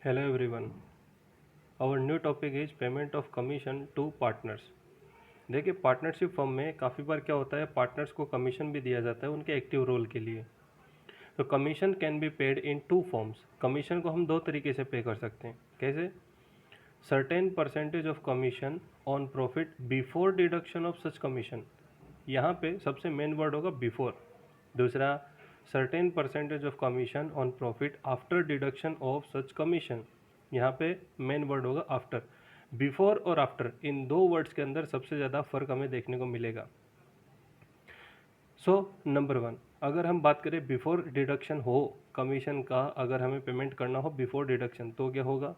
Hello everyone. Our new topic is payment of commission to partners. देखिए partnership firm में काफ़ी बार क्या होता है, पार्टनर्स को कमीशन भी दिया जाता है उनके एक्टिव रोल के लिए। तो commission can be paid in two forms. Commission को हम दो तरीके से पे कर सकते हैं। कैसे? Certain percentage of commission on profit before deduction of such commission. यहाँ पे सबसे मेन वर्ड होगा बिफोर। दूसरा, certain percentage of commission on profit after deduction of such commission. यहाँ पे मेन वर्ड होगा आफ्टर। बिफोर और आफ्टर इन दो वर्ड्स के अंदर सबसे ज़्यादा फर्क हमें देखने को मिलेगा। सो नंबर वन, अगर हम बात करें बिफोर डिडक्शन हो कमीशन का, अगर हमें पेमेंट करना हो बिफोर डिडक्शन तो क्या होगा?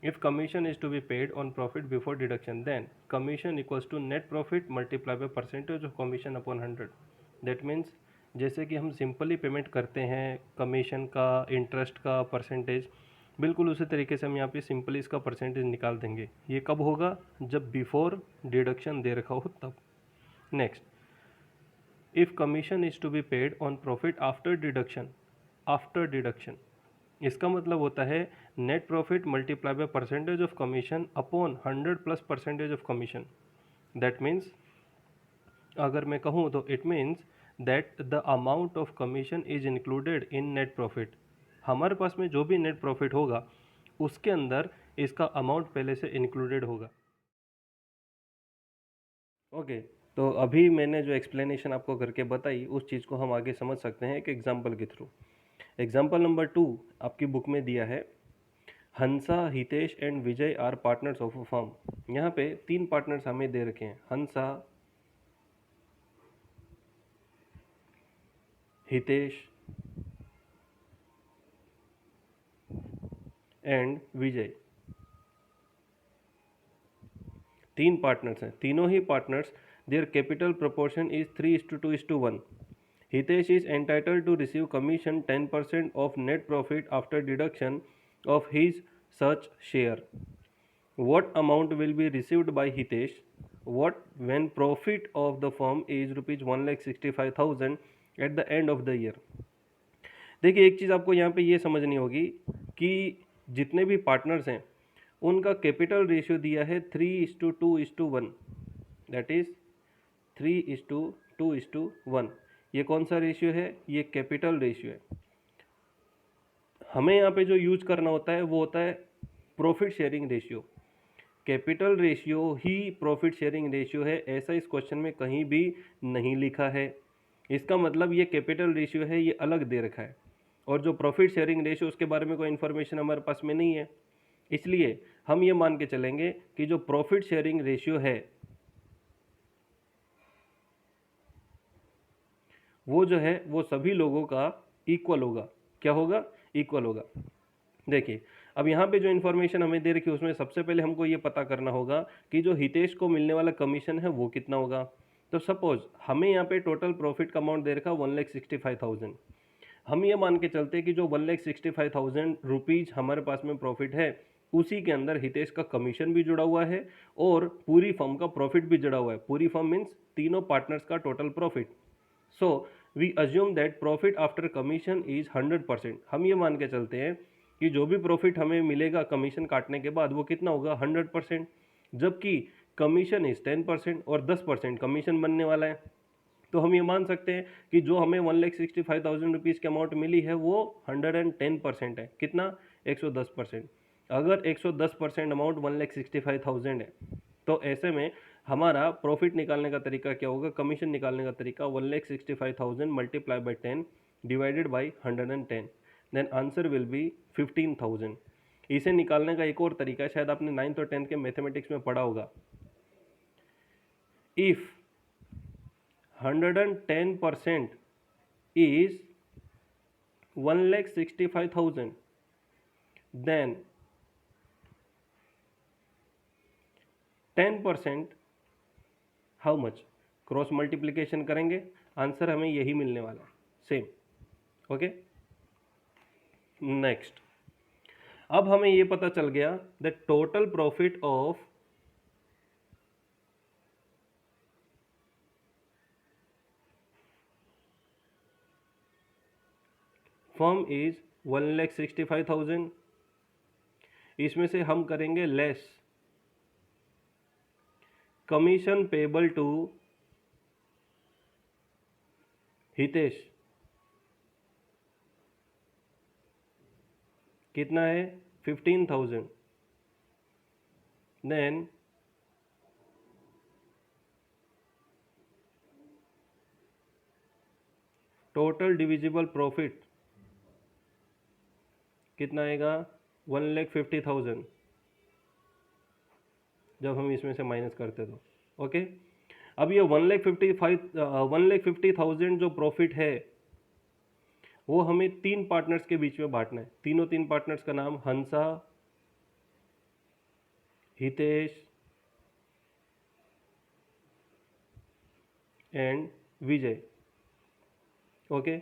If commission is to be paid on profit before deduction then commission equals to net profit multiply by percentage of commission upon 100। That means जैसे कि हम सिंपली पेमेंट करते हैं कमीशन का, इंटरेस्ट का परसेंटेज, बिल्कुल उसी तरीके से हम यहाँ पे सिंपली इसका परसेंटेज निकाल देंगे। ये कब होगा? जब बिफोर डिडक्शन दे रखा हो तब। Next, if commission is to be paid on profit after deduction. After deduction इसका मतलब होता है net profit multiply by percentage of commission upon 100 plus percentage of commission. That means अगर मैं कहूँ तो it means that the amount of commission is included in net profit. हमारे पास में जो भी नेट प्रॉफिट होगा उसके अंदर इसका अमाउंट पहले से इंक्लूडेड होगा। ओके, तो अभी मैंने जो एक्सप्लेनेशन आपको करके बताई उस चीज़ को हम आगे समझ सकते हैं एक एग्जाम्पल के थ्रू। एग्जाम्पल नंबर 2 आपकी बुक में दिया है, Hansa, Hitesh and Vijay are partners of a firm. यहाँ पे तीन पार्टनर्स हमें दे रखे हैं, हंसा, हितेश एंड विजय। तीन पार्टनर्स हैं, तीनों ही partners their capital proportion is 3:2:1। Hitesh is entitled to receive commission 10% of net profit after deduction of his such share. What amount will be received by Hitesh? What when profit of the firm is rupees 1,65,000 at the end of the year? देखिए एक चीज़ आपको यहाँ पे ये समझनी होगी कि जितने भी पार्टनर्स हैं उनका कैपिटल रेशियो दिया है 3:2:1। That is 3:2:1। ये कौन सा रेशियो है? ये कैपिटल रेशियो है। हमें यहाँ पे जो यूज करना होता है वो होता है profit sharing ratio. Capital ratio ही प्रॉफिट शेयरिंग रेशियो है, ऐसा इस क्वेश्चन में कहीं भी नहीं लिखा है। इसका मतलब ये कैपिटल रेशियो है, ये अलग दे रखा है, और जो प्रॉफिट शेयरिंग रेशियो उसके बारे में कोई इन्फॉर्मेशन हमारे पास में नहीं है। इसलिए हम ये मान के चलेंगे कि जो प्रॉफिट शेयरिंग रेशियो है वो जो है वो सभी लोगों का इक्वल होगा। क्या होगा? इक्वल होगा। देखिए अब यहाँ पे जो इन्फॉर्मेशन हमें दे रखी है उसमें सबसे पहले हमको ये पता करना होगा कि जो हितेश को मिलने वाला कमीशन है वो कितना होगा। तो सपोज हमें यहाँ पे टोटल प्रॉफिट का अमाउंट दे रखा 1,65,000। हम ये मान के चलते हैं कि जो 1,65,000 रुपीज़ हमारे पास में प्रॉफिट है उसी के अंदर हितेश का कमीशन भी जुड़ा हुआ है और पूरी फर्म का प्रॉफिट भी जुड़ा हुआ है। पूरी फर्म मीन्स तीनों पार्टनर्स का total profit. So we assume that profit after commission is 100%। हम ये मान के चलते हैं कि जो भी प्रॉफिट हमें मिलेगा कमीशन काटने के बाद वो कितना होगा? 100%। जबकि कमीशन इज 10% और 10% कमीशन बनने वाला है। तो हम ये मान सकते हैं कि जो हमें 1,65,000 रुपीज़ की अमाउंट मिली है वो 110% है। कितना? 110%। अगर 110% अमाउंट 1,65,000 है तो ऐसे में हमारा प्रॉफिट निकालने का तरीका क्या होगा? कमीशन निकालने का तरीका 1,65,000 multiply by 10 divided by 110, then answer will be 15,000। इसे निकालने का एक और तरीका है, शायद आपने 9th और 10th के मैथमेटिक्स में पढ़ा होगा। If 110% is 1,65,000, then 10% how much? Cross multiplication करेंगे, आंसर हमें यही मिलने वाला है, सेम। ओके, नेक्स्ट, अब हमें ये पता चल गया the total profit of firm is 1,65,000 इसमें से हम करेंगे less commission payable to Hitesh, कितना है 15,000। देन टोटल डिविजिबल प्रॉफिट कितना आएगा 1,50,000 जब हम इसमें से माइनस करते तो। ओके, अब ये 1,50,000 जो प्रॉफिट है वो हमें तीन पार्टनर्स के बीच में बांटना है। तीन पार्टनर्स का नाम हंसा, हितेश एंड विजय। ओके,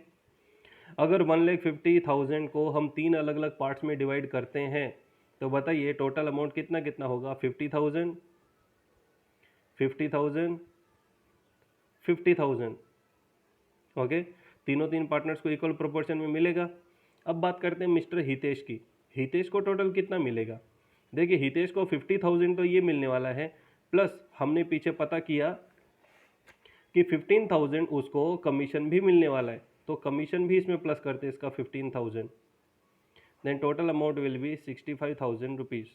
अगर 1,50,000 को हम तीन अलग अलग पार्ट्स में डिवाइड करते हैं तो बताइए टोटल अमाउंट कितना कितना होगा 50,000 50,000 50,000। ओके, तीन पार्टनर्स को इक्वल प्रोपोर्शन में मिलेगा। अब बात करते हैं मिस्टर हितेश की। हितेश को टोटल कितना मिलेगा? देखिए हितेश को 50,000 तो ये मिलने वाला है, प्लस हमने पीछे पता किया कि 15,000 उसको कमीशन भी मिलने वाला है, तो कमीशन भी इसमें प्लस करते हैं इसका 15,000। Then total amount will be 65,000 rupees.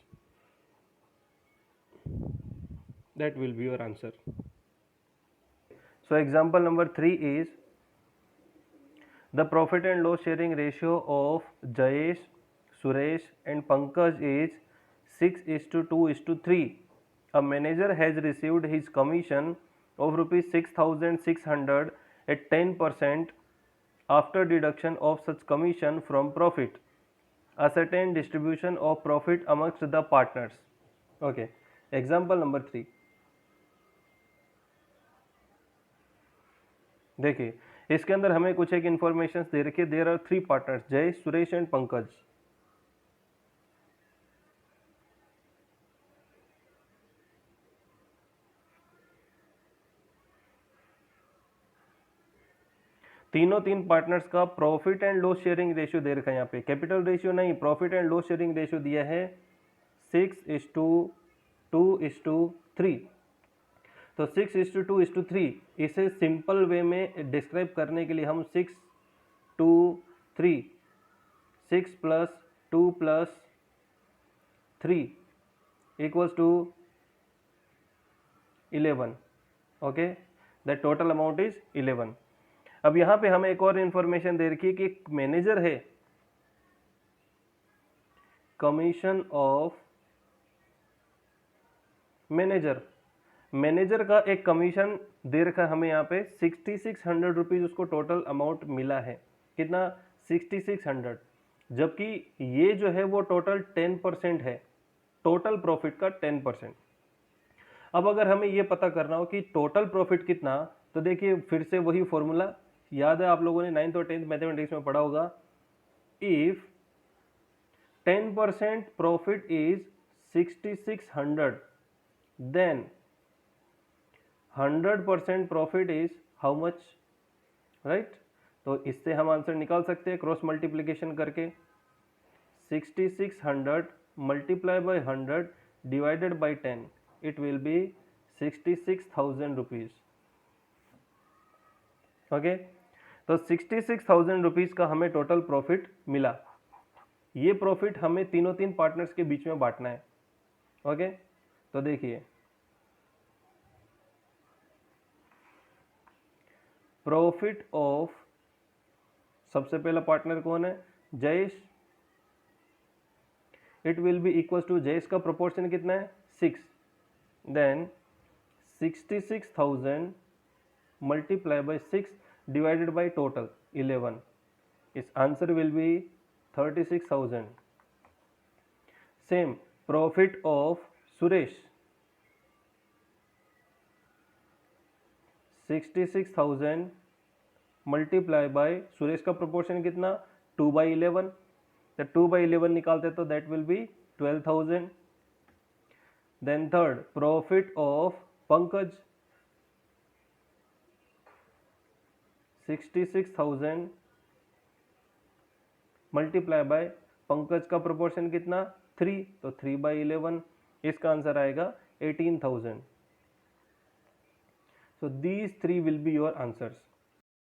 That will be your answer. So example number 3 is the profit and loss sharing ratio of Jayesh, Suresh and Pankaj is 6:2:3. A manager has received his commission of rupees 6,600 at 10% after deduction of such commission from profit. Ascertain distribution of profit amongst the partners. Okay, example number 3. देखिए इसके अंदर हमें कुछ एक information दे रखी है। There are three partners, जय, Suresh and Pankaj. तीन पार्टनर्स का profit and loss sharing ratio दे रखा है। यहाँ पे कैपिटल रेशियो नहीं, profit and loss sharing ratio दिया है 6:2:3। तो 6:2:3 इसे सिंपल वे में डिस्क्राइब करने के लिए हम 6:2:3 6 + 2 + 3 = 11। Okay, the total amount is 11। अब यहां पे हमें एक और इंफॉर्मेशन दे रखी है कि एक मैनेजर है, कमीशन ऑफ मैनेजर का एक कमीशन दे रखा है हमें यहाँ पे 6,600 रुपीज उसको टोटल अमाउंट मिला है। कितना 6,600, जबकि ये जो है वो टोटल 10% है, टोटल प्रॉफिट का 10%। अब अगर हमें ये पता करना हो कि टोटल प्रॉफिट कितना, तो देखिए फिर से वही फॉर्मूला याद है, आप लोगों ने 9th और 10th मैथमेटिक्स में पढ़ा होगा। If 10% profit is 6,600 then 100% profit is how much, right. तो इससे हम आंसर निकाल सकते हैं क्रॉस मल्टीप्लीकेशन करके। 6,600 multiply by 100 divided by 10, it will B 66,000 rupees. Okay, तो 66,000 रुपीज का हमें टोटल प्रॉफिट मिला। ये प्रॉफिट हमें तीन पार्टनर्स के बीच में बांटना है। ओके, तो देखिए प्रॉफिट ऑफ, सबसे पहला पार्टनर कौन है, Jayesh. It will be equal to, Jayesh का प्रोपोर्शन कितना है 6, then 66,000 multiply by 6 divided by total 11, इस answer will be 36,000। Same profit of Suresh 66,000 multiply by, Suresh का प्रोपोर्शन कितना 2/11, तो 2/11 निकालते तो that will be 12,000। Then third profit of Pankaj 66,000 multiply by Pankaj का प्रोपोर्शन कितना 3, तो 3/11, इसका आंसर आएगा 18,000. So these three will be your answers.